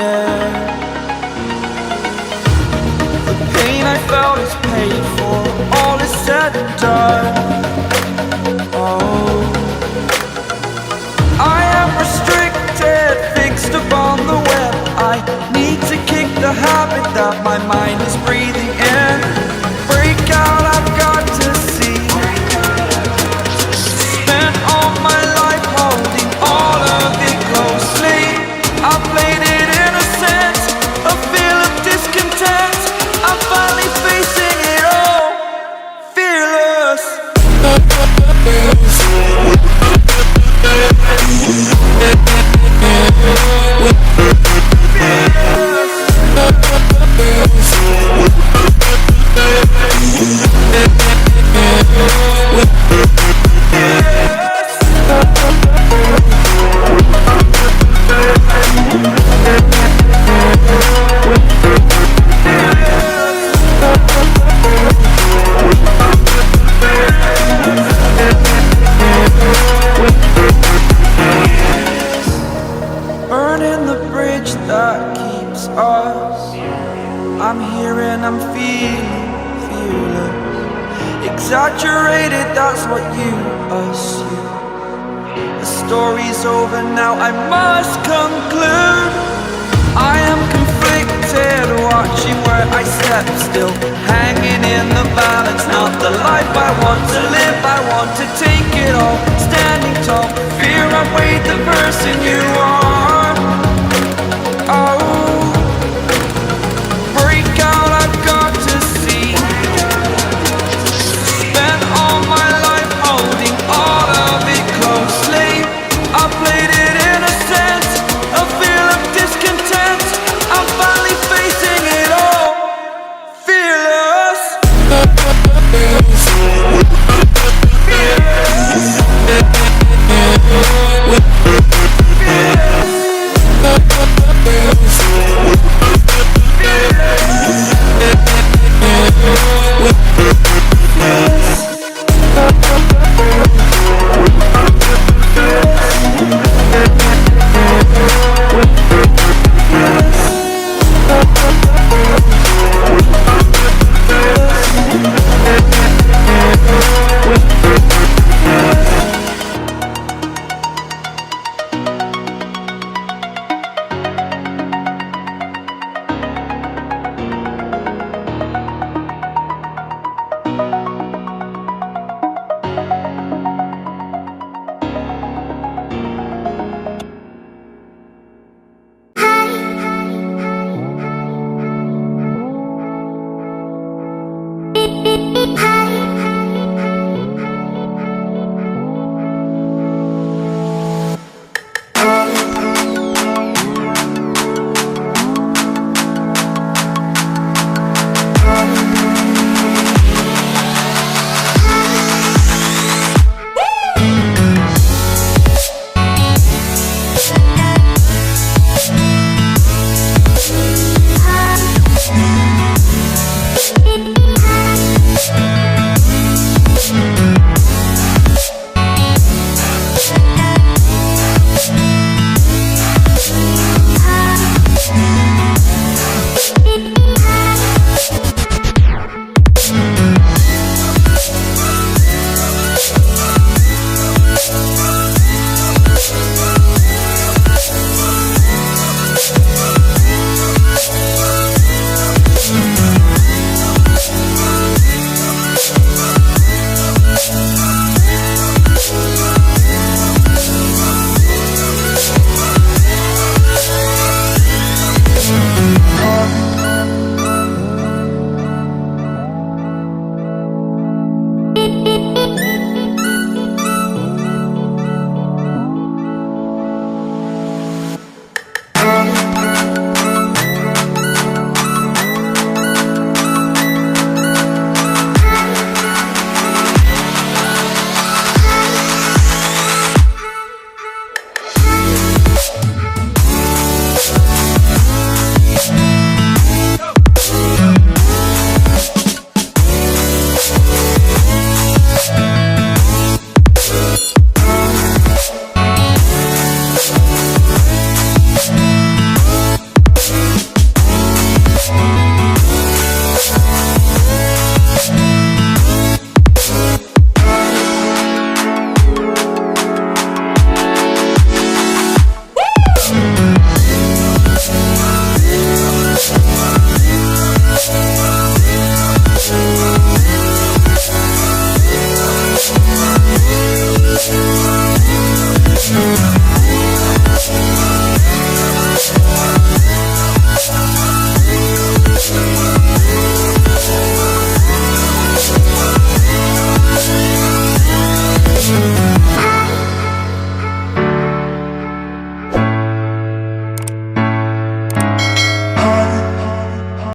air. The pain I felt is paid for, all is said and done. Oh, I am restricted, fixed upon the web. I need to kick the habit that my mind is breathing in. Break out, I've got to see. Spent all my life holding all of it closely. I played it innocent, a feel of discontent. I'm finally facing it all, fearless. Burning the bridge that keeps us. I'm here and I'm feeling fearless. Exaggerated, that's what you assume. The story's over now, I must conclude. I am conflicted, watching where I step still, hanging in the balance. Not the life I want to live, I want to take it all. Standing tall, fear I weighed the person you are. Oh, break out, I've got to see. Spent all my life holding all of it closely. I played it innocent, a feel of discontent. I'm finally facing it all, fearless. Fearless.